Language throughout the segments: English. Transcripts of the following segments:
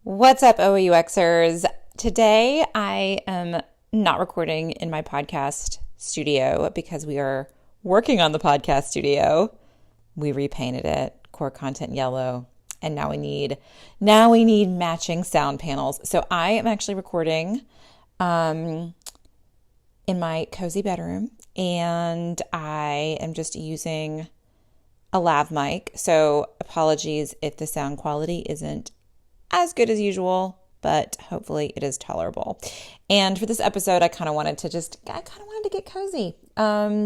What's up, OUXers? Today I am not recording in my podcast studio because we are working on the podcast studio. We repainted it, core content yellow, and now we need matching sound panels. So I am actually recording in my cozy bedroom, and I am just using a lav mic. So apologies if the sound quality isn't as good as usual, but hopefully it is tolerable. And for this episode, I kind of wanted to get cozy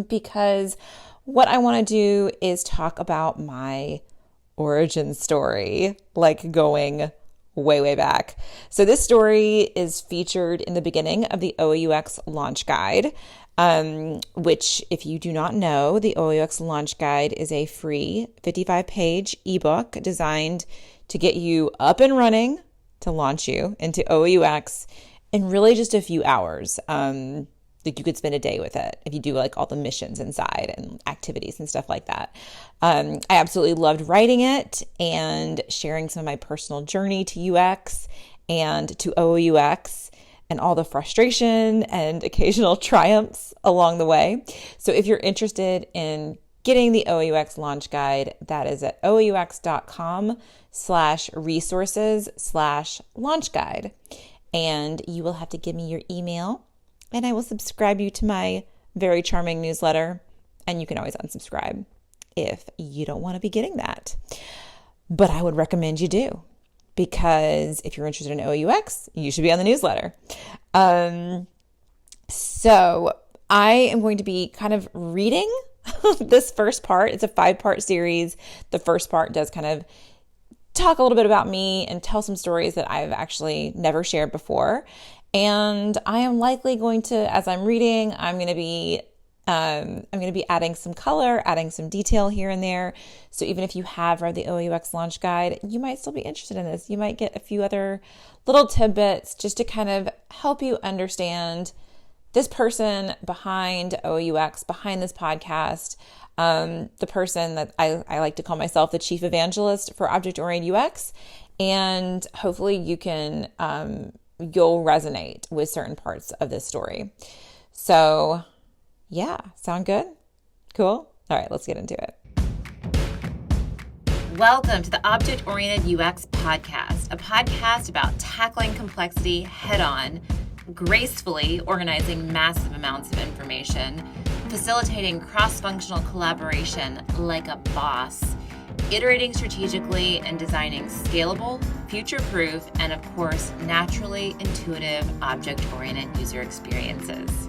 because what I want to do is talk about my origin story, like going way, way back. So this story is featured in the beginning of the OUX launch guide, which, if you do not know, the OUX launch guide is a free 55-page ebook designed to get you up and running, to launch you into OUX in really just a few hours. Like you could spend a day with it if you do like all the missions inside and activities and stuff like that. I absolutely loved writing it and sharing some of my personal journey to UX and to OUX and all the frustration and occasional triumphs along the way. So if you're interested in getting the OUX launch guide, that is at OUX.com/resources/launch guide. And you will have to give me your email and I will subscribe you to my very charming newsletter. And you can always unsubscribe if you don't want to be getting that. But I would recommend you do, because if you're interested in OUX, you should be on the newsletter. So I am going to be kind of reading this first part. It's a 5-part series. The first part does kind of talk a little bit about me and tell some stories that I've actually never shared before. And I am likely going to, as I'm reading, I'm going to be adding some color, adding some detail here and there. So even if you have read the OUX launch guide, you might still be interested in this. You might get a few other little tidbits just to kind of help you understand this person behind OUX, behind this podcast, the person that I like to call myself the chief evangelist for object-oriented UX. And hopefully you'll resonate with certain parts of this story. So yeah, sound good? Cool? All right, let's get into it. Welcome to the Object-Oriented UX Podcast, a podcast about tackling complexity head-on, gracefully organizing massive amounts of information, facilitating cross-functional collaboration like a boss, iterating strategically and designing scalable, future-proof, and of course, naturally intuitive object-oriented user experiences.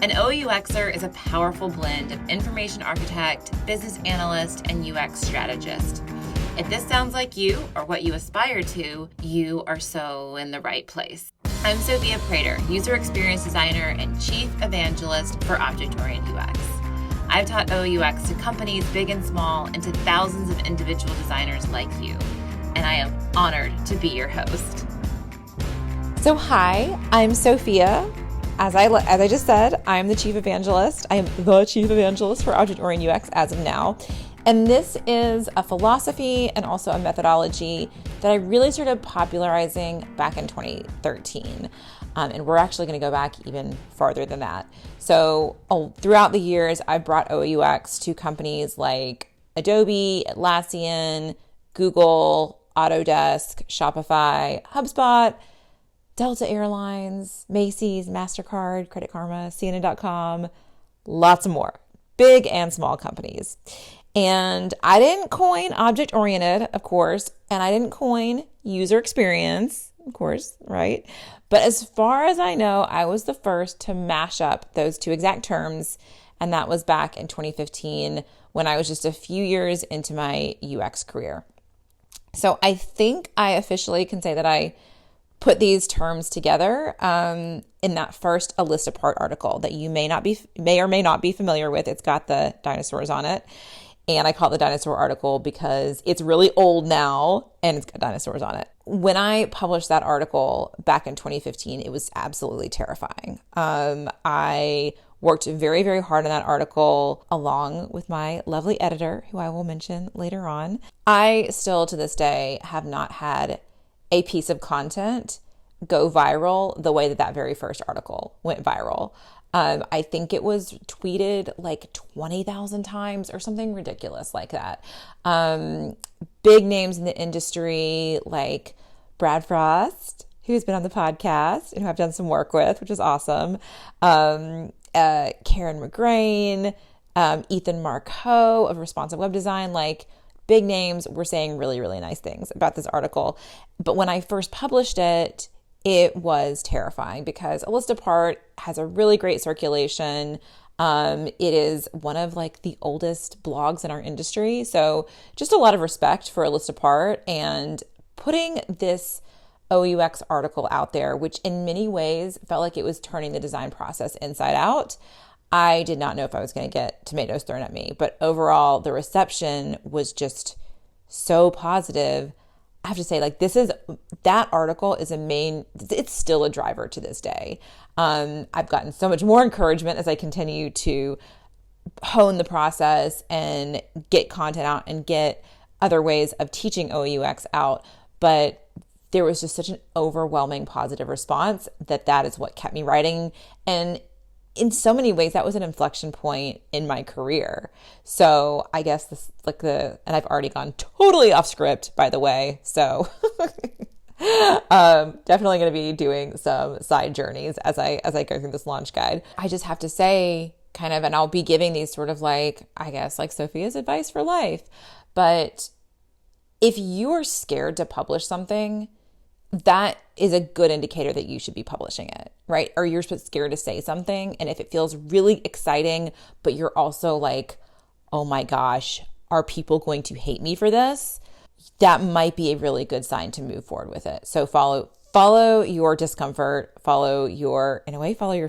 An OUXer is a powerful blend of information architect, business analyst, and UX strategist. If this sounds like you or what you aspire to, you are so in the right place. I'm Sophia, user experience designer and chief evangelist for object-oriented UX. I've taught OUX to companies big and small and to thousands of individual designers like you, and I am honored to be your host. So hi, I'm Sophia. As I just said, I'm the chief evangelist. I am the chief evangelist for object-oriented UX as of now. And this is a philosophy and also a methodology that I really started popularizing back in 2013. And we're actually going to go back even farther than that. So throughout the years, I've brought OUX to companies like Adobe, Atlassian, Google, Autodesk, Shopify, HubSpot, Delta Airlines, Macy's, MasterCard, Credit Karma, CNN.com, lots more, big and small companies. And I didn't coin object-oriented, of course, and I didn't coin user experience, of course, right? But as far as I know, I was the first to mash up those two exact terms, and that was back in 2015 when I was just a few years into my UX career. So I think I officially can say that I put these terms together in that first A List Apart article that you may or may not be familiar with. It's got the dinosaurs on it. And I call it the dinosaur article because it's really old now and it's got dinosaurs on it. When I published that article back in 2015, it was absolutely terrifying. I worked very, very hard on that article along with my lovely editor, who I will mention later on. I still to this day have not had a piece of content go viral the way that that very first article went viral. I think it was tweeted like 20,000 times or something ridiculous like that. Big names in the industry like Brad Frost, who's been on the podcast and who I've done some work with, which is awesome. Karen McGrain, Ethan Marcoux of Responsive Web Design, like big names were saying really, really nice things about this article. But when I first published it, it was terrifying because A List Apart has a really great circulation. It is one of like the oldest blogs in our industry. So just a lot of respect for A List Apart, and putting this OUX article out there, which in many ways felt like it was turning the design process inside out. I did not know if I was going to get tomatoes thrown at me, but overall the reception was just so positive. I have to say, like, that article is it's still a driver to this day. I've gotten so much more encouragement as I continue to hone the process and get content out and get other ways of teaching OUX out. But there was just such an overwhelming positive response that is what kept me writing. And in so many ways, that was an inflection point in my career. So I guess and I've already gone totally off script, by the way. So definitely going to be doing some side journeys as I go through this launch guide. I just have to say kind of, and I'll be giving these sort of like, I guess like Sophia's advice for life. But if you are scared to publish something, that is a good indicator that you should be publishing it, right? Or you're scared to say something. And if it feels really exciting, but you're also like, oh my gosh, are people going to hate me for this? That might be a really good sign to move forward with it. So follow your discomfort, follow your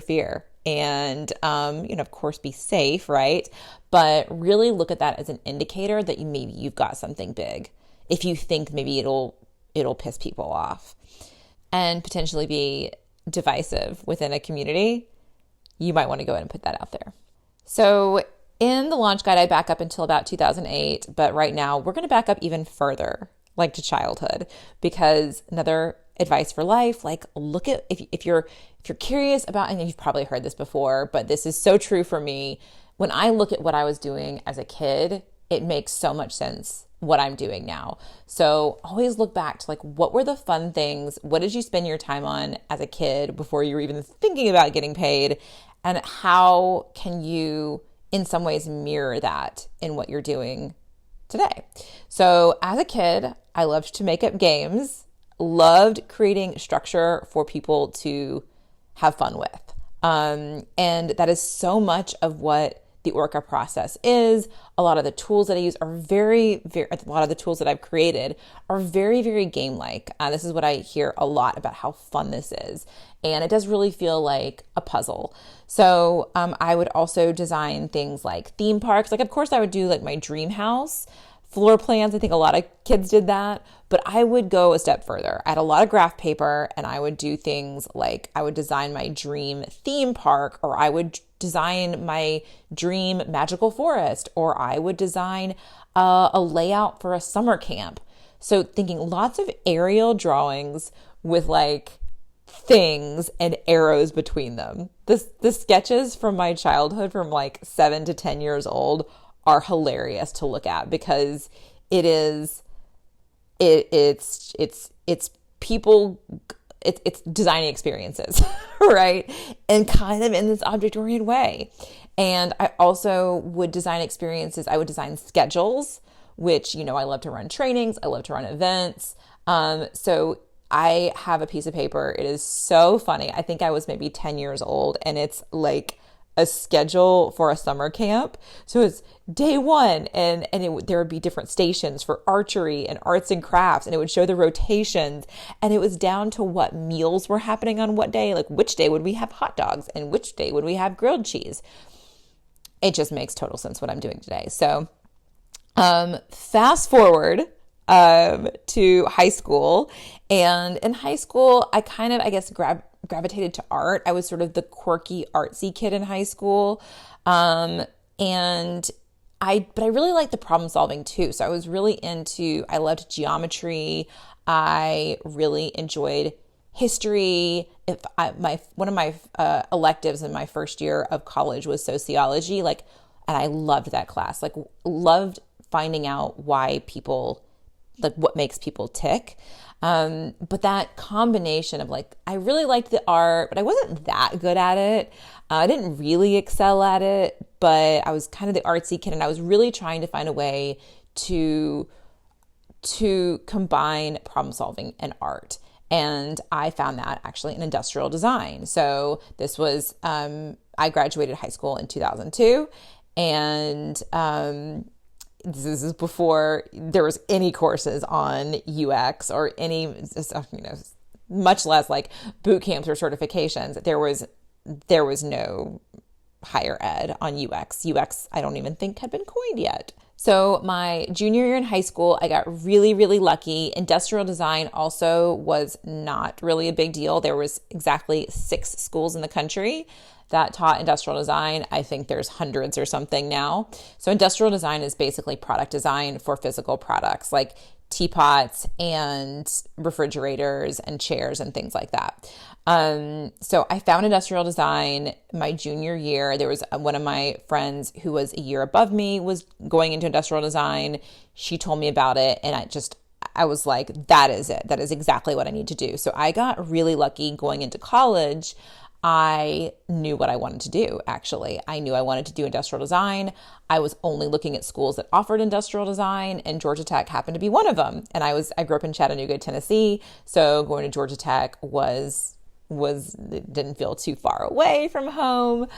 fear. And, of course, be safe, right? But really look at that as an indicator that maybe you've got something big. If you think maybe it'll piss people off and potentially be divisive within a community, you might want to go ahead and put that out there. So in the launch guide, I back up until about 2008, but right now we're going to back up even further, like to childhood, because another advice for life, like look at, if you're curious about, and you've probably heard this before, but this is so true for me. When I look at what I was doing as a kid, it makes so much sense what I'm doing now. So always look back to like, what were the fun things? What did you spend your time on as a kid before you were even thinking about getting paid? And how can you in some ways mirror that in what you're doing today? So as a kid, I loved to make up games, loved creating structure for people to have fun with. And that is so much of what the ORCA process is. A lot of the tools that I use are a lot of the tools that I've created are very, very game-like. This is what I hear a lot about how fun this is. And it does really feel like a puzzle. So I would also design things like theme parks. Like, of course, I would do like my dream house, floor plans. I think a lot of kids did that, but I would go a step further. I had a lot of graph paper, and I would do things like I would design my dream theme park, or I would design my dream magical forest, or I would design a layout for a summer camp. So thinking lots of aerial drawings with like things and arrows between them. The sketches from my childhood from like 7 to 10 years old are hilarious to look at, because it's people, it's designing experiences, right? And kind of in this object-oriented way. And I also would design experiences. I would design schedules, which, I love to run trainings. I love to run events. So I have a piece of paper. It is so funny. I think I was maybe 10 years old, and it's like a schedule for a summer camp. So it's day one, and there would be different stations for archery and arts and crafts, and it would show the rotations, and it was down to what meals were happening on what day, like which day would we have hot dogs and which day would we have grilled cheese. It just makes total sense what I'm doing today. So fast forward to high school, and in high school, I kind of, I guess, gravitated to art. I was sort of the quirky, artsy kid in high school. But I really liked the problem solving too. So I was really I loved geometry. I really enjoyed history. One of my electives in my first year of college was sociology, and I loved that class. Loved finding out why people, what makes people tick. But that combination of I really liked the art, but I wasn't that good at it. I didn't really excel at it, but I was kind of the artsy kid, and I was really trying to find a way to combine problem solving and art. And I found that actually in industrial design. So this was, I graduated high school in 2002, and this is before there was any courses on UX or any, much less boot camps or certifications. There was no higher ed on UX. UX, I don't even think had been coined yet. So my junior year in high school, I got really, really lucky. Industrial design also was not really a big deal. There was exactly 6 schools in the country that taught industrial design. I think there's hundreds or something now. So industrial design is basically product design for physical products like teapots and refrigerators and chairs and things like that. So I found industrial design my junior year. There was one of my friends who was a year above me was going into industrial design. She told me about it, and I was like, that is it. That is exactly what I need to do. So I got really lucky going into college. I knew what I wanted to do, actually. I knew I wanted to do industrial design. I was only looking at schools that offered industrial design, and Georgia Tech happened to be one of them. And I grew up in Chattanooga, Tennessee, so going to Georgia Tech didn't feel too far away from home.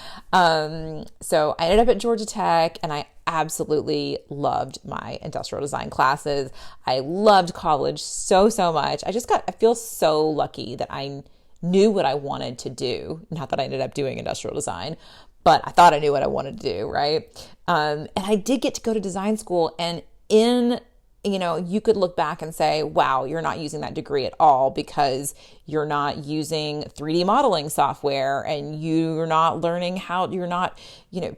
So I ended up at Georgia Tech, and I absolutely loved my industrial design classes. I loved college so much. I feel so lucky that I knew what I wanted to do. Not that I ended up doing industrial design, but I thought I knew what I wanted to do, right? And I did get to go to design school, and you could look back and say, wow, you're not using that degree at all because you're not using 3D modeling software, and you're not learning you're not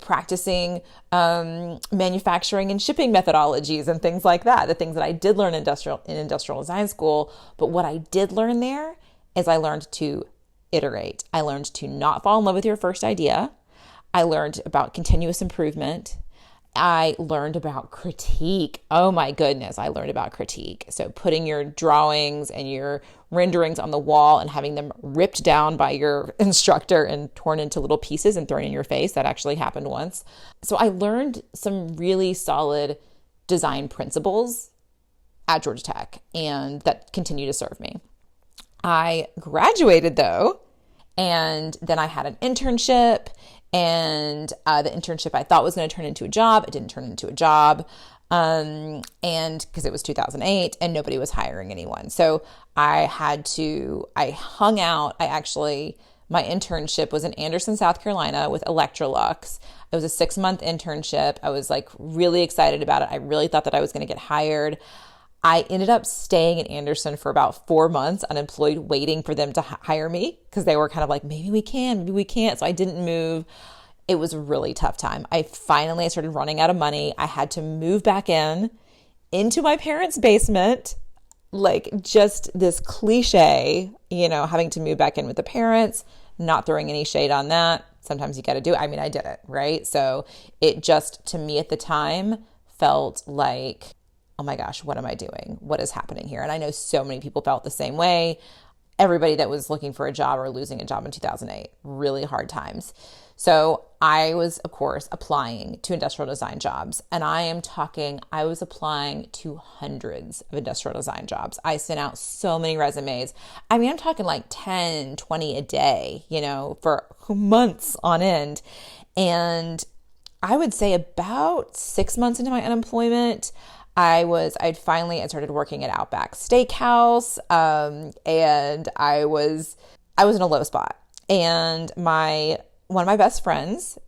practicing manufacturing and shipping methodologies and things like that, the things that I did learn in industrial design school. But what I did learn there is I learned to iterate. I learned to not fall in love with your first idea. I learned about continuous improvement. I learned about critique. Oh my goodness, I learned about critique. So putting your drawings and your renderings on the wall and having them ripped down by your instructor and torn into little pieces and thrown in your face. That actually happened once. So I learned some really solid design principles at Georgia Tech, and that continue to serve me. I graduated though, and then I had an internship, and the internship I thought was going to turn into a job. It didn't turn into a job, and because it was 2008 and nobody was hiring anyone. So I hung out. My internship was in Anderson, South Carolina with Electrolux. It was a 6-month internship. I was really excited about it. I really thought that I was going to get hired. I ended up staying in Anderson for about 4 months, unemployed, waiting for them to hire me because they were kind of like, maybe we can, maybe we can't. So I didn't move. It was a really tough time. I started running out of money. I had to move back into my parents' basement, just this cliche, having to move back in with the parents, not throwing any shade on that. Sometimes you got to do it. I mean, I did it, right? So it just, to me at the time, felt like, oh my gosh, what am I doing? What is happening here? And I know so many people felt the same way. Everybody that was looking for a job or losing a job in 2008, really hard times. So I was, of course, applying to industrial design jobs. And I was applying to hundreds of industrial design jobs. I sent out so many resumes. I mean, I'm talking 10, 20 a day, for months on end. And I would say about 6 months into my unemployment, I started working at Outback Steakhouse, and I was in a low spot. And one of my best friends,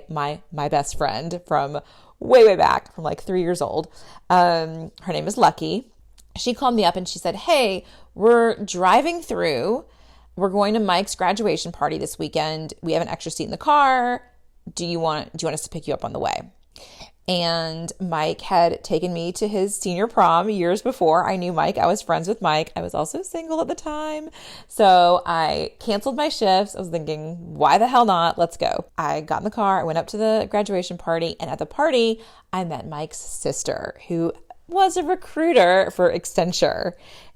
my best friend from way back, from 3 years old, her name is Lucky. She called me up and she said, hey, we're driving through. We're going to Mike's graduation party this weekend. We have an extra seat in the car. Do you want us to pick you up on the way? And Mike had taken me to his senior prom years before. I knew Mike. I was friends with Mike. I was also single at the time. So I canceled my shifts. I was thinking, why the hell not? Let's go. I got in the car. I went up to the graduation party. And at the party, I met Mike's sister, who was a recruiter for Accenture.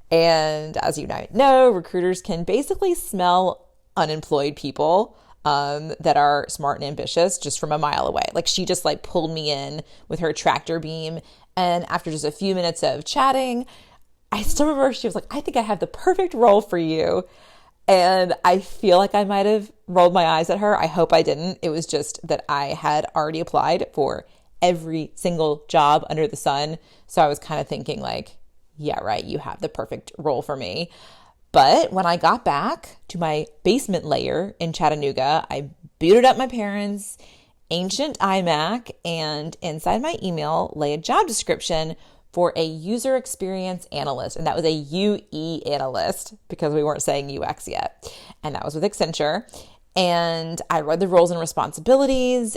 And as you might know, recruiters can basically smell unemployed people that are smart and ambitious just from a mile away. Like she just like pulled me in with her tractor beam. And after just a few minutes of chatting, I still remember she was like, I think I have the perfect role for you. And I feel like I might have rolled my eyes at her. I hope I didn't. It was just that I had already applied for every single job under the sun. So I was kind of thinking like, yeah, right, you have the perfect role for me. But when I got back to my basement layer in Chattanooga, I booted up my parents' ancient iMac, and inside my email lay a job description for a user experience analyst. And that was a UE analyst because we weren't saying UX yet. And that was with Accenture. And I read the roles and responsibilities.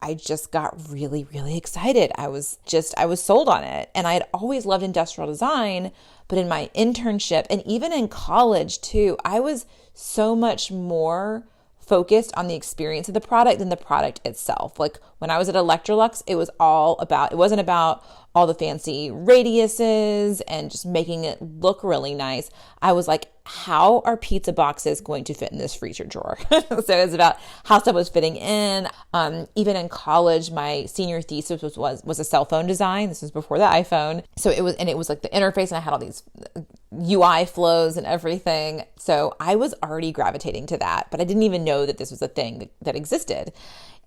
I just got really, really excited. I was sold on it. And I had always loved industrial design, but in my internship and even in college too, I was so much more focused on the experience of the product than the product itself. Like when I was at Electrolux, it wasn't about all the fancy radiuses and just making it look really nice. I was like, how are pizza boxes going to fit in this freezer drawer? So it was about how stuff was fitting in. Even in college, my senior thesis was a cell phone design. This was before the iPhone. So it was like the interface, and I had all these UI flows and everything. So I was already gravitating to that, but I didn't even know that this was a thing that existed.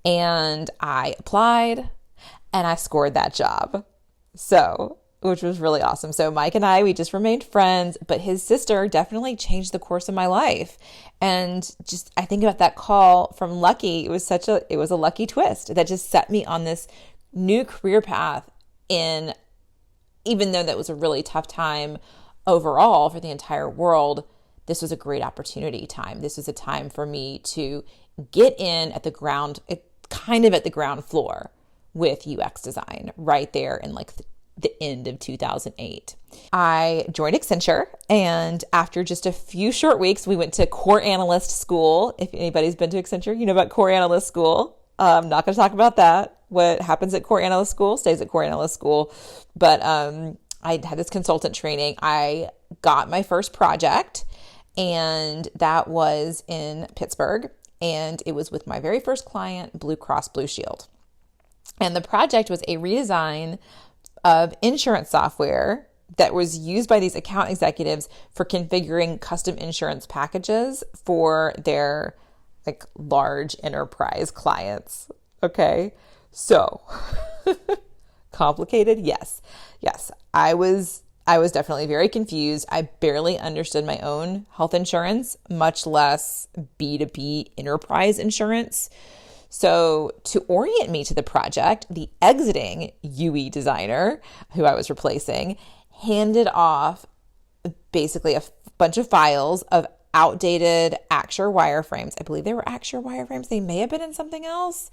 And I applied and I scored that job. So, which was really awesome. So Mike and we just remained friends, but his sister definitely changed the course of my life. And just, I think about that call from Lucky. It was a lucky twist that just set me on this new career path even though that was a really tough time overall for the entire world, this was a great opportunity time. This was a time for me to get in at the ground floor with UX design right there in like the end of 2008. I joined Accenture, and after just a few short weeks, we went to core analyst school. If anybody's been to Accenture, you know about core analyst school. I'm not going to talk about that. What happens at core analyst school stays at core analyst school. But I had this consultant training. I got my first project, and that was in Pittsburgh, and it was with my very first client, Blue Cross Blue Shield. And the project was a redesign of insurance software that was used by these account executives for configuring custom insurance packages for their like large enterprise clients. Okay. So complicated. Yes. I was definitely very confused. I barely understood my own health insurance, much less B2B enterprise insurance. So to orient me to the project, the exiting UE designer, who I was replacing, handed off basically a bunch of files of outdated Axure wireframes. I believe they were Axure wireframes. They may have been in something else.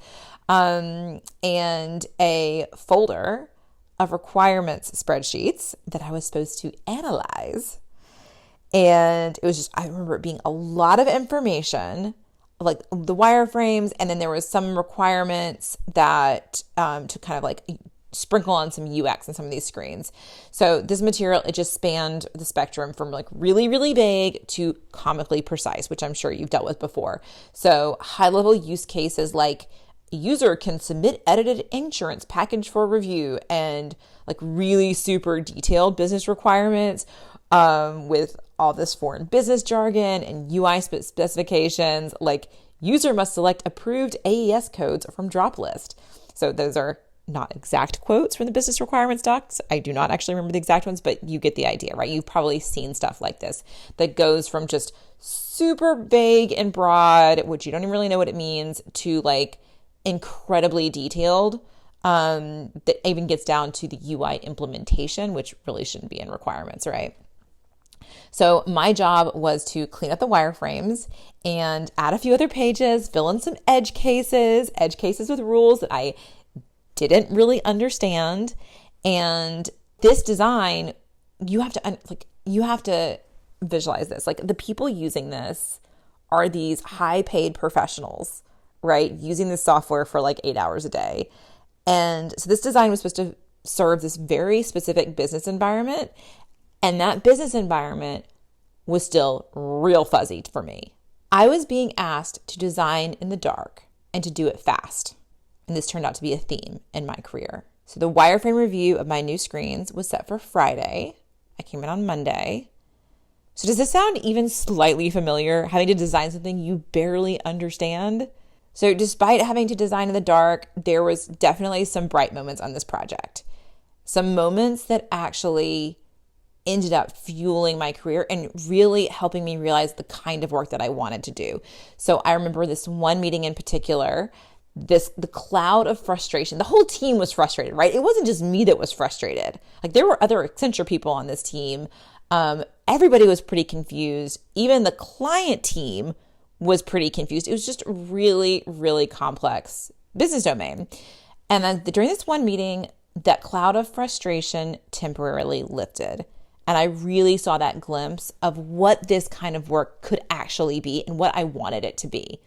And a folder of requirements spreadsheets that I was supposed to analyze. And it was just, I remember it being a lot of information, like the wireframes, and then there was some requirements that to kind of like sprinkle on some UX in some of these screens. So this material, it just spanned the spectrum from like really, really vague to comically precise, which I'm sure you've dealt with before. So high level use cases like a user can submit edited insurance package for review, and like really super detailed business requirements with all this foreign business jargon and UI specifications, like user must select approved AES codes from drop list. So those are not exact quotes from the business requirements docs. I do not actually remember the exact ones, but you get the idea, right? You've probably seen stuff like this that goes from just super vague and broad, which you don't even really know what it means, to like incredibly detailed, that even gets down to the UI implementation, which really shouldn't be in requirements, right? So my job was to clean up the wireframes and add a few other pages, fill in some edge cases with rules that I didn't really understand. And this design, you have to visualize this. Like, the people using this are these high paid professionals, right? Using this software for like 8 hours a day. And so this design was supposed to serve this very specific business environment. And that business environment was still real fuzzy for me. I was being asked to design in the dark and to do it fast. And this turned out to be a theme in my career. So the wireframe review of my new screens was set for Friday. I came in on Monday. So does this sound even slightly familiar, having to design something you barely understand? So despite having to design in the dark, there was definitely some bright moments on this project. Some moments that actually ended up fueling my career and really helping me realize the kind of work that I wanted to do. So I remember this one meeting in particular, the cloud of frustration. The whole team was frustrated, right? It wasn't just me that was frustrated. Like, there were other Accenture people on this team. Everybody was pretty confused. Even the client team was pretty confused. It was just really, really complex business domain. And then during this one meeting, that cloud of frustration temporarily lifted. And I really saw that glimpse of what this kind of work could actually be and what I wanted it to be.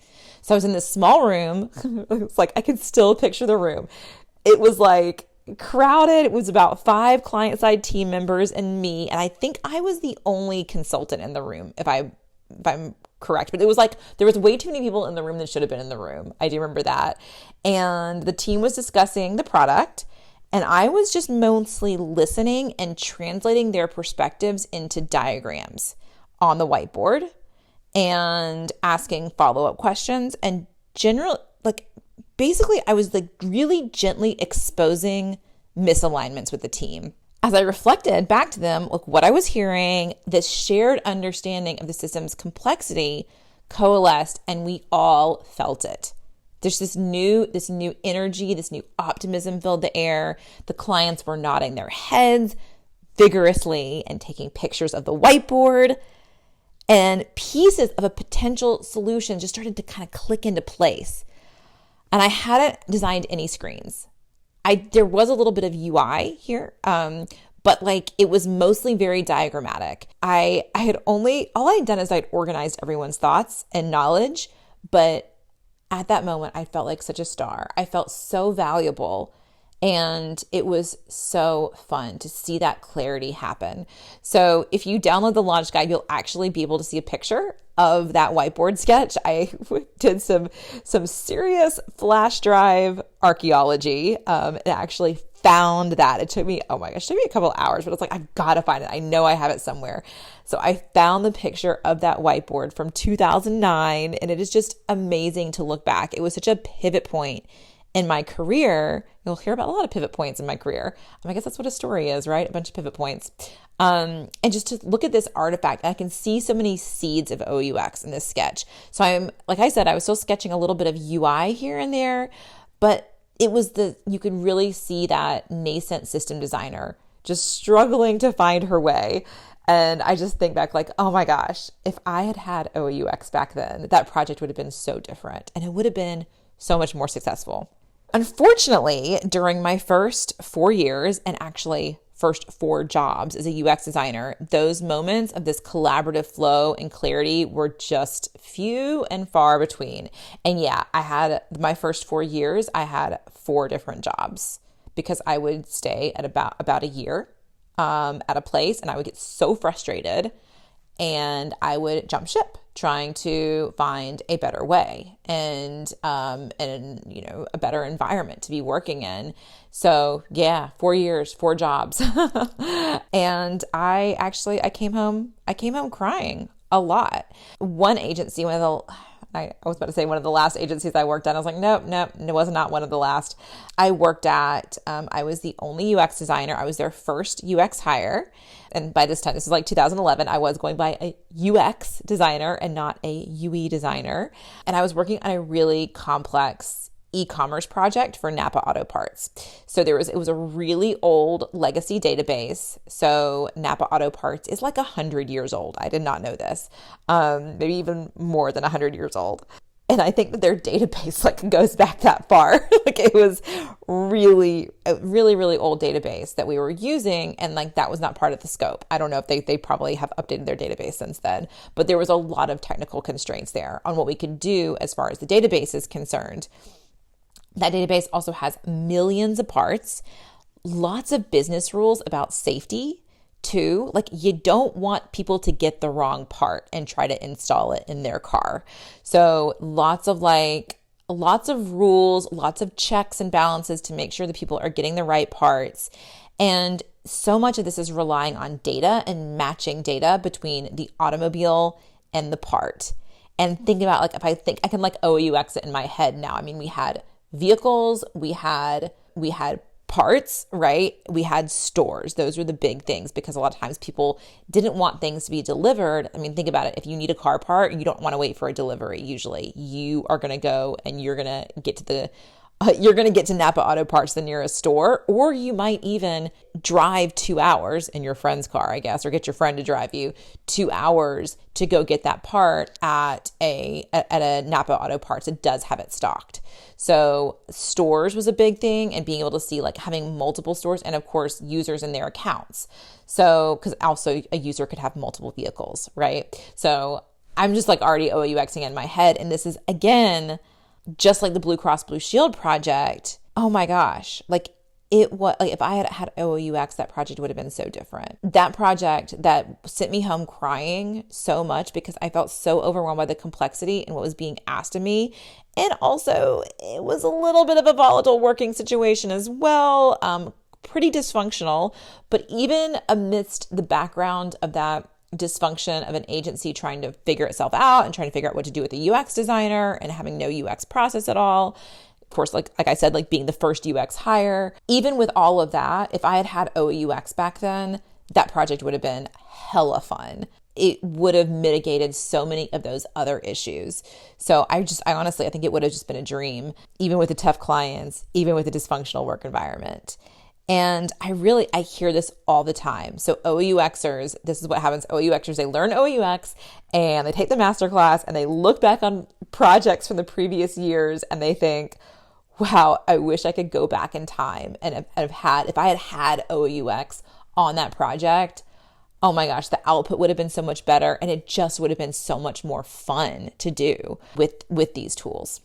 So I was in this small room. It's like, I can still picture the room. It was like crowded. It was about 5 client-side team members and me. And I think I was the only consultant in the room, if I'm correct. But it was like, there was way too many people in the room that should have been in the room. I do remember that. And the team was discussing the product. And I was just mostly listening and translating their perspectives into diagrams on the whiteboard and asking follow-up questions. And basically I was like really gently exposing misalignments with the team. As I reflected back to them, like, what I was hearing, this shared understanding of the system's complexity coalesced, and we all felt it. There's this new energy, this new optimism filled the air. The clients were nodding their heads vigorously and taking pictures of the whiteboard. And pieces of a potential solution just started to kind of click into place. And I hadn't designed any screens. There was a little bit of UI here, but like, it was mostly very diagrammatic. All I had done is I'd organized everyone's thoughts and knowledge, but at that moment, I felt like such a star. I felt so valuable, and it was so fun to see that clarity happen. So if you download the launch guide, you'll actually be able to see a picture of that whiteboard sketch. I did some serious flash drive archaeology and actually found that. It took me a couple of hours, but it's like, I've got to find it. I know I have it somewhere. So I found the picture of that whiteboard from 2009, and it is just amazing to look back. It was such a pivot point in my career. You'll hear about a lot of pivot points in my career. I guess that's what a story is, right? A bunch of pivot points. And just to look at this artifact, I can see so many seeds of OUX in this sketch. So like I said, I was still sketching a little bit of UI here and there, but you could really see that nascent system designer just struggling to find her way. And I just think back like, oh my gosh, if I had had OUX back then, that project would have been so different and it would have been so much more successful. Unfortunately, during my first 4 years, and actually first 4 jobs as a UX designer, those moments of this collaborative flow and clarity were just few and far between. And yeah, I had my first 4 years, I had 4 different jobs because I would stay at about a year at a place, and I would get so frustrated and I would jump ship trying to find a better way and a better environment to be working in. So yeah, 4 years, 4 jobs. And I came home crying a lot. One agency, I was about to say one of the last agencies I worked at. I was like, nope, it was not one of the last. I worked at, I was the only UX designer. I was their first UX hire. And by this time, this was like 2011, I was going by a UX designer and not a UE designer. And I was working on a really complex e-commerce project for Napa Auto Parts. So it was a really old legacy database. So Napa Auto Parts is like 100 years old. I did not know this. Maybe even more than 100 years old. And I think that their database like goes back that far. Like it was really, a really, really old database that we were using. And like that was not part of the scope. I don't know if they probably have updated their database since then, but there was a lot of technical constraints there on what we could do as far as the database is concerned. That database also has millions of parts, lots of business rules about safety too. Like you don't want people to get the wrong part and try to install it in their car. So lots of rules, lots of checks and balances to make sure that people are getting the right parts. And so much of this is relying on data and matching data between the automobile and the part. And think about like, if I think I can like OUX it in my head now. I mean, we had vehicles, we had parts, right? We had stores. Those were the big things because a lot of times people didn't want things to be delivered. I mean, think about it. If you need a car part, you don't want to wait for a delivery. Usually you are going to go and you're going to get to Napa Auto Parts, the nearest store, or you might even drive 2 hours in your friend's car, I guess, or get your friend to drive you 2 hours to go get that part at a Napa Auto Parts. It does have it stocked. So stores was a big thing, and being able to see like having multiple stores and of course users in their accounts. So, because also a user could have multiple vehicles, right? So I'm just like already OUXing in my head. And this is again, just like the Blue Cross Blue Shield project. Oh my gosh. Like it was like if I had OOUX, that project would have been so different. That project that sent me home crying so much because I felt so overwhelmed by the complexity and what was being asked of me. And also it was a little bit of a volatile working situation as well. Pretty dysfunctional, but even amidst the background of that dysfunction of an agency trying to figure itself out and trying to figure out what to do with a UX designer and having no UX process at all. Of course, like I said, like being the first UX hire, even with all of that, if I had had OUX back then, that project would have been hella fun. It would have mitigated so many of those other issues. So I honestly, I think it would have just been a dream, even with the tough clients, even with the dysfunctional work environment. And I hear this all the time. So OUXers, this is what happens. OUXers, they learn OUX and they take the masterclass and they look back on projects from the previous years and they think, wow, I wish I could go back in time and if I had had OUX on that project, oh my gosh, the output would have been so much better and it just would have been so much more fun to do with these tools.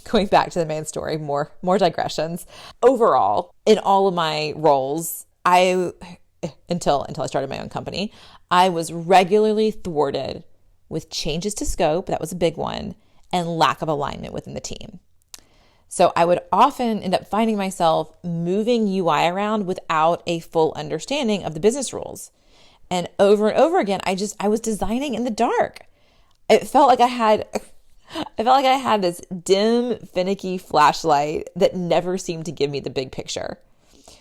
Going back to the main story, more digressions. Overall, in all of my roles, until I started my own company, I was regularly thwarted with changes to scope, that was a big one, and lack of alignment within the team. So I would often end up finding myself moving UI around without a full understanding of the business rules. And over again, I was designing in the dark. It felt like I had this dim, finicky flashlight that never seemed to give me the big picture.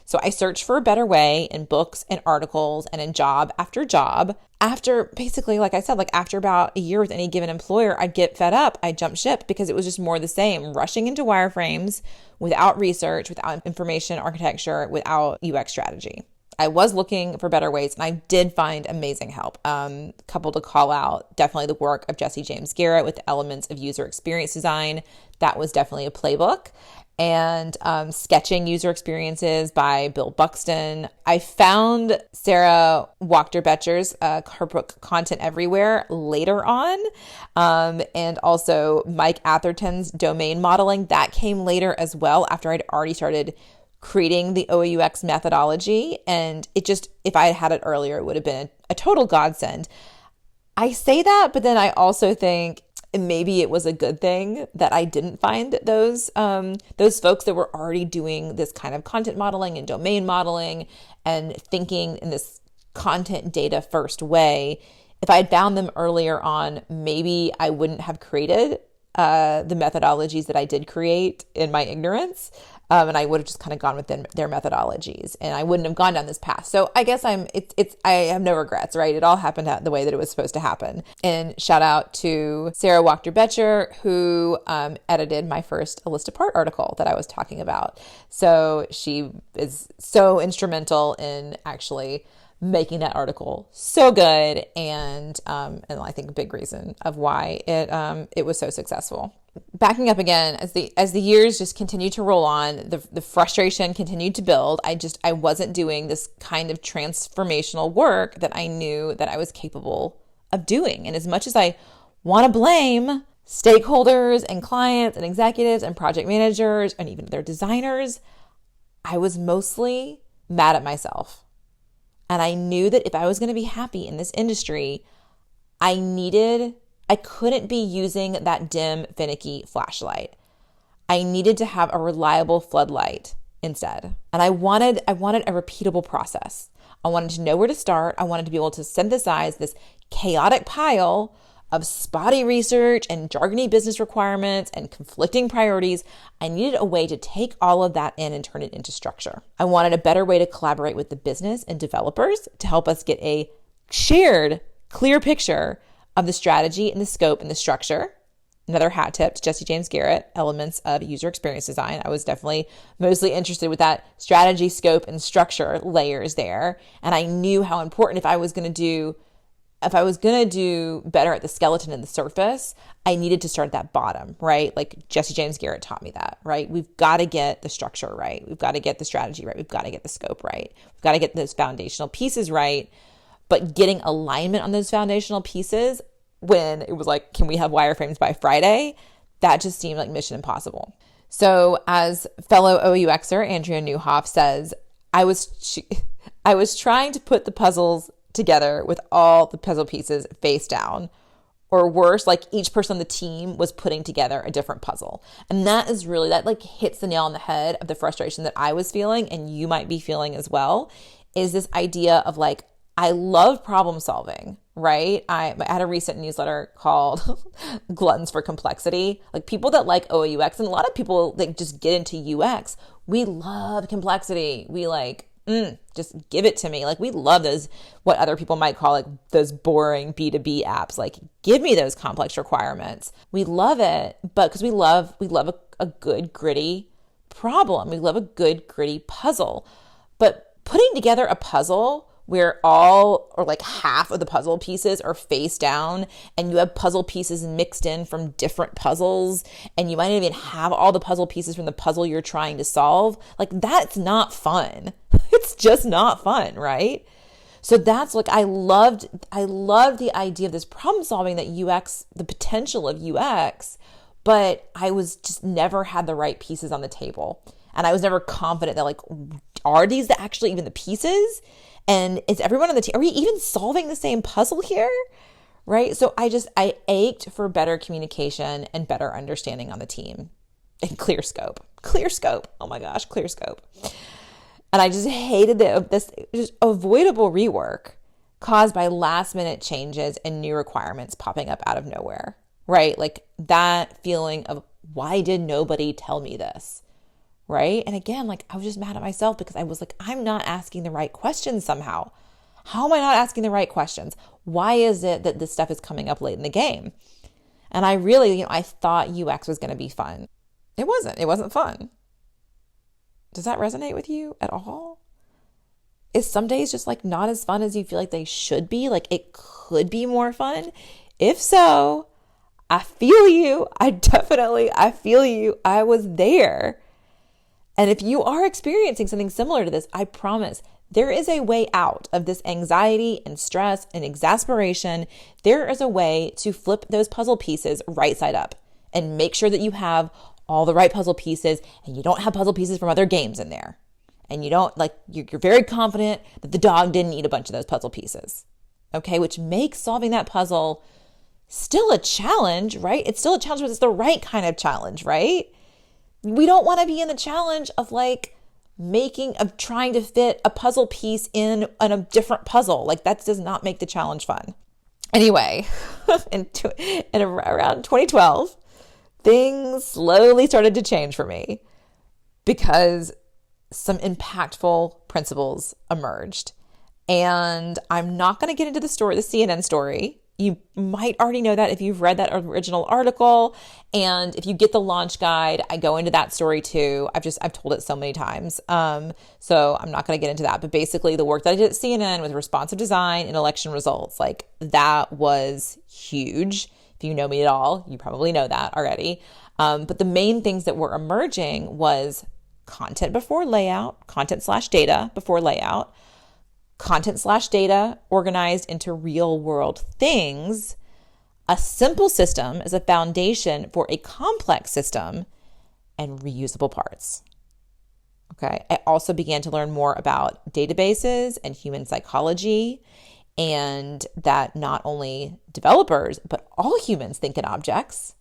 So I searched for a better way in books and articles and in job after job. After basically, like I said, like after about a year with any given employer, I'd get fed up. I'd jump ship because it was just more of the same, rushing into wireframes without research, without information architecture, without UX strategy. I was looking for better ways and I did find amazing help. Couple to call out, definitely the work of Jesse James Garrett with the elements of user experience design. That was definitely a playbook. And sketching user experiences by Bill Buxton. I found Sarah Wachter-Becher's her book Content Everywhere later on. And also Mike Atherton's domain modeling. That came later as well after I'd already started creating the OUX methodology. And it just, if I had had it earlier, it would have been a total godsend. I say that, but then I also think maybe it was a good thing that I didn't find those folks that were already doing this kind of content modeling and domain modeling and thinking in this content data first way. If I had found them earlier on, maybe I wouldn't have created the methodologies that I did create in my ignorance. And I would have just kind of gone within their methodologies and I wouldn't have gone down this path. So I guess I have no regrets, right? It all happened the way that it was supposed to happen. And shout out to Sarah Wachter-Becher, who edited my first A List Apart article that I was talking about. So she is so instrumental in actually making that article so good, and I think a big reason of why it was so successful. Backing up again, as the years just continued to roll on, the frustration continued to build. I wasn't doing this kind of transformational work that I knew that I was capable of doing. And as much as I want to blame stakeholders and clients and executives and project managers and even their designers, I was mostly mad at myself. And I knew that if I was going to be happy in this industry, I couldn't be using that dim, finicky flashlight. I needed to have a reliable floodlight instead. And I wanted a repeatable process. I wanted to know where to start. I wanted to be able to synthesize this chaotic pile of spotty research and jargony business requirements and conflicting priorities. I needed a way to take all of that in and turn it into structure. I wanted a better way to collaborate with the business and developers to help us get a shared, clear picture of the strategy and the scope and the structure. Another hat tip to Jesse James Garrett, Elements of User Experience Design. I was definitely mostly interested with that strategy, scope, and structure layers there. And I knew how important if I was going to do better at the skeleton and the surface, I needed to start at that bottom, right? Like Jesse James Garrett taught me that, right? We've got to get the structure right. We've got to get the strategy right. We've got to get the scope right. We've got to get those foundational pieces right. But getting alignment on those foundational pieces, when it was like, can we have wireframes by Friday? That just seemed like mission impossible. So as fellow OUXer Andrea Newhoff says, I was trying to put the puzzles together with all the puzzle pieces face down, or worse, like each person on the team was putting together a different puzzle. And that like hits the nail on the head of the frustration that I was feeling, and you might be feeling as well, is this idea of like, I love problem solving, right? I had a recent newsletter called Gluttons for Complexity. Like people that like OUX, and a lot of people that just get into UX, we love complexity. We like, just give it to me. Like we love those, what other people might call like those boring B2B apps. Like give me those complex requirements. We love it, but because we love a good gritty problem. We love a good gritty puzzle. But putting together a puzzle where all or like half of the puzzle pieces are face down, and you have puzzle pieces mixed in from different puzzles, and you might even have all the puzzle pieces from the puzzle you're trying to solve, like that's not fun. It's just not fun, right? So that's like, I loved the idea of this problem solving, that UX, the potential of UX, but I was just never had the right pieces on the table. And I was never confident that like, are these actually even the pieces? And is everyone on the team, are we even solving the same puzzle here? Right? So I ached for better communication and better understanding on the team, and clear scope. Oh my gosh, clear scope. And I just hated this just avoidable rework caused by last minute changes and new requirements popping up out of nowhere, right? Like that feeling of, why did nobody tell me this? Right? And again, like I was just mad at myself because I was like, I'm not asking the right questions somehow. How am I not asking the right questions? Why is it that this stuff is coming up late in the game? And I really, I thought UX was going to be fun. It wasn't fun. Does that resonate with you at all? Is some days just like not as fun as you feel like they should be? Like it could be more fun? If so, I feel you. I feel you. I was there. And if you are experiencing something similar to this, I promise there is a way out of this anxiety and stress and exasperation. There is a way to flip those puzzle pieces right side up and make sure that you have all the right puzzle pieces, and you don't have puzzle pieces from other games in there. And you don't you're very confident that the dog didn't eat a bunch of those puzzle pieces. Okay, which makes solving that puzzle still a challenge, right? It's still a challenge, but it's the right kind of challenge, right? We don't want to be in the challenge of trying to fit a puzzle piece in a different puzzle. Like that does not make the challenge fun. Anyway, around 2012, things slowly started to change for me because some impactful principles emerged. And I'm not going to get into the CNN story, You might already know that if you've read that original article. And if you get the launch guide, I go into that story too. I've told it so many times. So I'm not going to get into that. But basically the work that I did at CNN with responsive design and election results, like that was huge. If you know me at all, you probably know that already. But the main things that were emerging was content before layout, content/data before layout, content/data organized into real world things, a simple system as a foundation for a complex system, and reusable parts. Okay. I also began to learn more about databases and human psychology, and that not only developers, but all humans think in objects.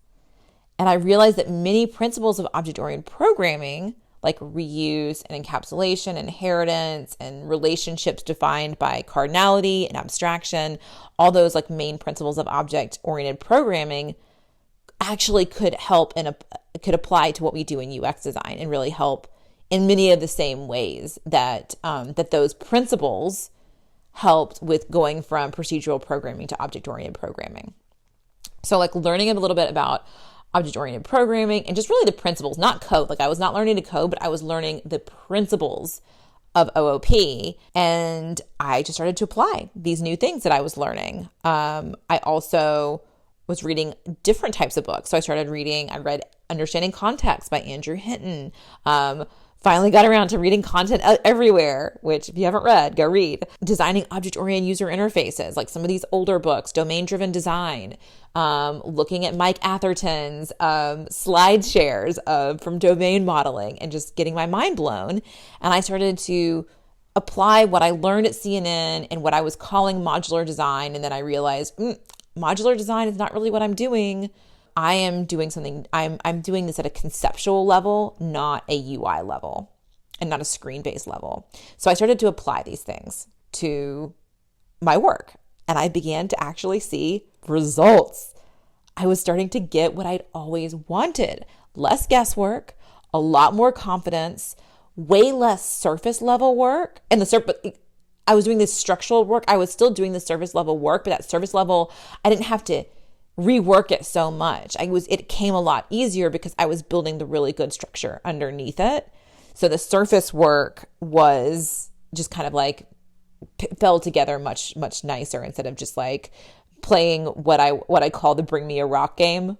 And I realized that many principles of object-oriented programming, like reuse and encapsulation, inheritance, and relationships defined by cardinality and abstraction, all those like main principles of object-oriented programming actually could help and could apply to what we do in UX design and really help in many of the same ways that that those principles helped with going from procedural programming to object-oriented programming. So like learning a little bit about object-oriented programming and just really the principles, not code. Like I was not learning to code, but I was learning the principles of OOP, and I just started to apply these new things that I was learning. I also was reading different types of books. So I read Understanding Context by Andrew Hinton. Finally got around to reading Content Everywhere, which if you haven't read, go read. Designing Object-Oriented User Interfaces, like some of these older books, Domain-Driven Design, looking at Mike Atherton's slide shares from domain modeling and just getting my mind blown. And I started to apply what I learned at CNN and what I was calling modular design. And then I realized modular design is not really what I'm doing. I am doing something, I'm doing this at a conceptual level, not a UI level and not a screen-based level. So I started to apply these things to my work and I began to actually see results. I was starting to get what I'd always wanted: less guesswork, a lot more confidence, way less surface level work. And I was doing this structural work. I was still doing the surface level work, but that surface level, I didn't have to rework it so much. It came a lot easier because I was building the really good structure underneath it. So the surface work was just kind of like fell together much, much nicer instead of just like playing what I call the bring me a rock game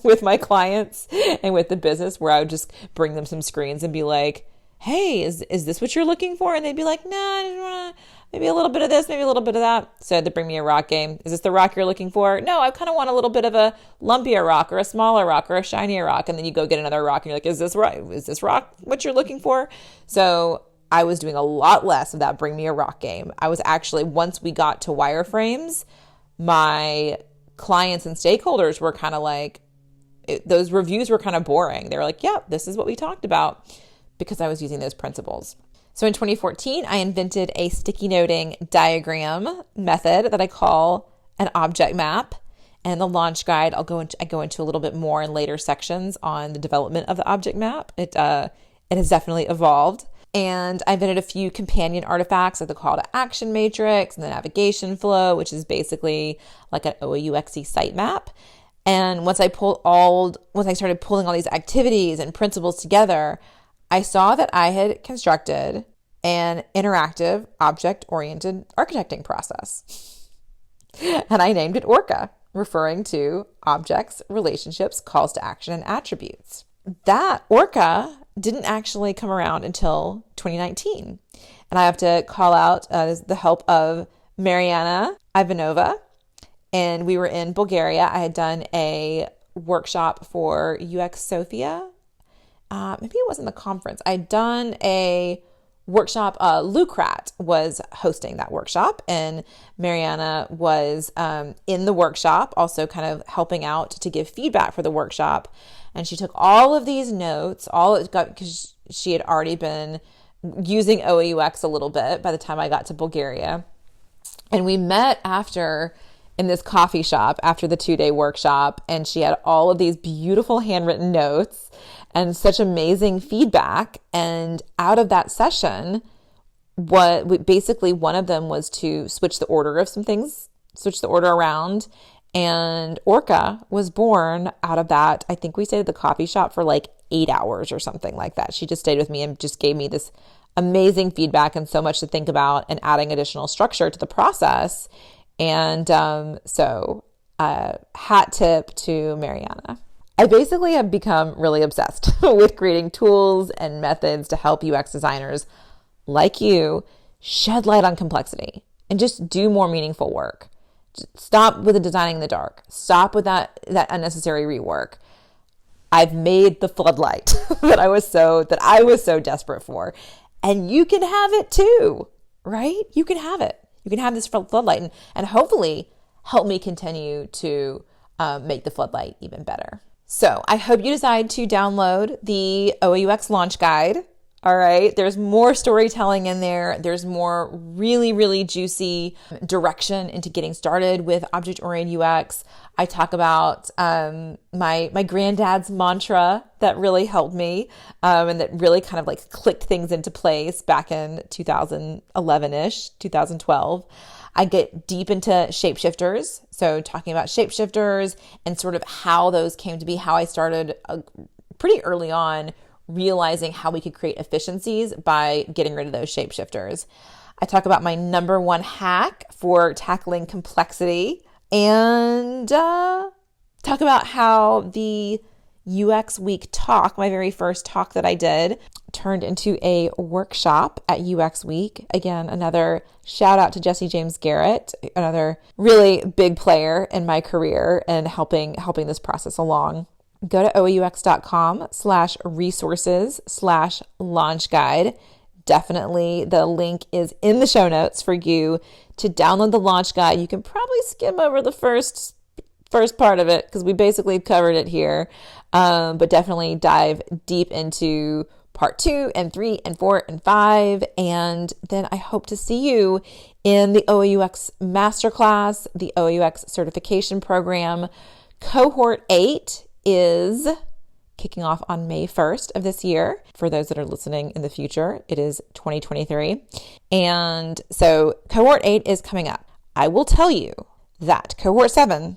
with my clients and with the business, where I would just bring them some screens and be like, hey, is this what you're looking for? And they'd be like, no, I didn't want to, maybe a little bit of this, maybe a little bit of that. So they bring me a rock game. Is this the rock you're looking for? No, I kind of want a little bit of a lumpier rock or a smaller rock or a shinier rock. And then you go get another rock and you're like, is this right? Is this rock what you're looking for? So I was doing a lot less of that bring me a rock game. I was actually, once we got to wireframes, my clients and stakeholders were kind of like, those reviews were kind of boring. They were like, yeah, this is what we talked about, because I was using those principles. So in 2014, I invented a sticky noting diagram method that I call an object map. And the launch guide, I go into a little bit more in later sections on the development of the object map. It has definitely evolved. And I invented a few companion artifacts like the call to action matrix and the navigation flow, which is basically like an OOUXy sitemap. And once I started pulling all these activities and principles together, I saw that I had constructed an interactive object-oriented architecting process. And I named it ORCA, referring to objects, relationships, calls to action, and attributes. That ORCA didn't actually come around until 2019. And I have to call out the help of Mariana Ivanova. And we were in Bulgaria. I had done a workshop for UX Sophia. Maybe it wasn't the conference. I'd done a workshop. Lucrat was hosting that workshop, and Mariana was in the workshop, also kind of helping out to give feedback for the workshop. And she took all of these notes, because she had already been using OOUX a little bit by the time I got to Bulgaria. And we met in this coffee shop after the 2-day workshop, and she had all of these beautiful handwritten notes and such amazing feedback. And out of that session, basically one of them was to switch the order of some things switched the order around, and ORCA was born out of that. I think we stayed at the coffee shop for like 8 hours or something like that. She just stayed with me and just gave me this amazing feedback and so much to think about and adding additional structure to the process. And hat tip to Mariana. I basically have become really obsessed with creating tools and methods to help UX designers like you shed light on complexity and just do more meaningful work. Just stop with the designing in the dark. Stop with that unnecessary rework. I've made the floodlight that I was so desperate for. And you can have it too, right? You can have it. You can have this floodlight and hopefully help me continue to make the floodlight even better. So I hope you decide to download the OOUX launch guide. All right. There's more storytelling in there. There's more really, really juicy direction into getting started with object-oriented UX. I talk about my granddad's mantra that really helped me and that really kind of like clicked things into place back in 2011-ish, 2012. I get deep into shapeshifters. So talking about shapeshifters and sort of how those came to be, how I started pretty early on realizing how we could create efficiencies by getting rid of those shapeshifters. I talk about my number one hack for tackling complexity and talk about how the UX Week talk, my very first talk that I did, turned into a workshop at UX Week. Again, another shout out to Jesse James Garrett, another really big player in my career and helping this process along. Go to OOUX.com/resources/launch guide. Definitely the link is in the show notes for you to download the launch guide. You can probably skim over the first part of it because we basically covered it here, but definitely dive deep into part 2 and 3 and 4 and 5. And then I hope to see you in the OOUX Masterclass, the OOUX certification program. Cohort 8 is kicking off on May 1st of this year. For those that are listening in the future, it is 2023. And so cohort 8 is coming up. I will tell you that cohort 7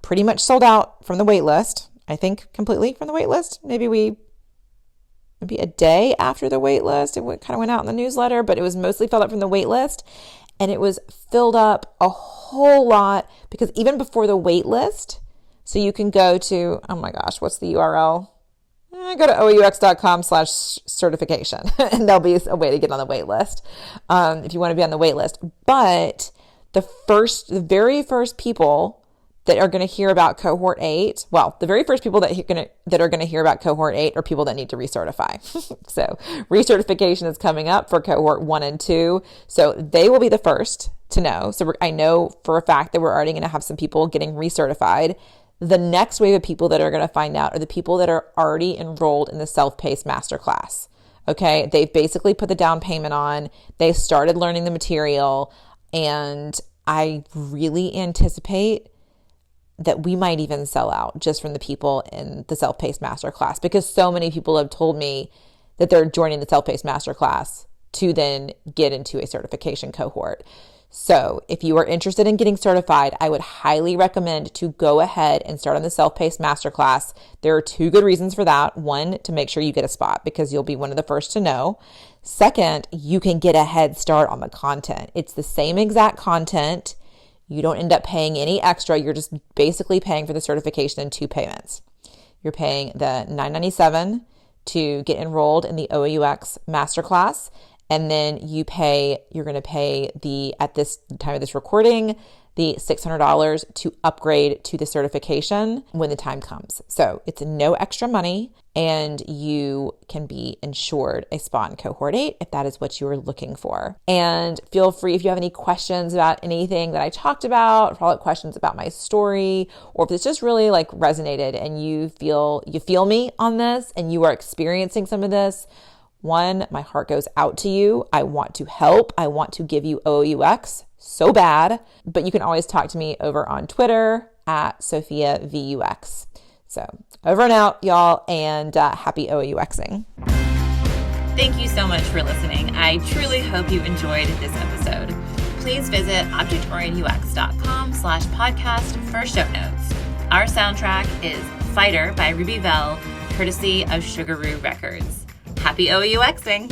pretty much sold out from the wait list. I think completely from the wait list. Maybe a day after the wait list. It kind of went out in the newsletter, but it was mostly filled up from the wait list. And it was filled up a whole lot because even before the wait list, so you can go to, oh my gosh, what's the URL? Go to OOUX.com/certification and there'll be a way to get on the wait list if you want to be on the wait list. But the very first people that are going to hear about cohort 8, well, the very first people that are going to hear about cohort 8 are people that need to recertify. So recertification is coming up for cohort 1 and 2. So they will be the first to know. So I know for a fact that we're already going to have some people getting recertified. The next wave of people that are going to find out are the people that are already enrolled in the self-paced masterclass. Okay. They've basically put the down payment on. They started learning the material. And I really anticipate that we might even sell out just from the people in the self-paced masterclass because so many people have told me that they're joining the self-paced masterclass to then get into a certification cohort. So if you are interested in getting certified, I would highly recommend to go ahead and start on the self-paced masterclass. There are 2 good reasons for that. 1, to make sure you get a spot because you'll be one of the first to know. Second, you can get a head start on the content. It's the same exact content. You don't end up paying any extra. You're just basically paying for the certification in 2 payments. You're paying the $997 to get enrolled in the OOUX Masterclass. And then you're going to pay at this time of this recording, the $600 to upgrade to the certification when the time comes. So it's no extra money and you can be insured a spot in cohort 8 if that is what you are looking for. And feel free if you have any questions about anything that I talked about, follow-up questions about my story, or if it's just really like resonated and you feel me on this and you are experiencing some of this. 1, my heart goes out to you. I want to help. I want to give you OOUX so bad, but you can always talk to me over on Twitter at Sophia VUX. So over and out, y'all, and happy OOUXing. Thank you so much for listening. I truly hope you enjoyed this episode. please visit objectorientedux.com/podcast for show notes. Our soundtrack is Fighter by Ruby Bell, courtesy of Sugaroo Records. Happy OUXing!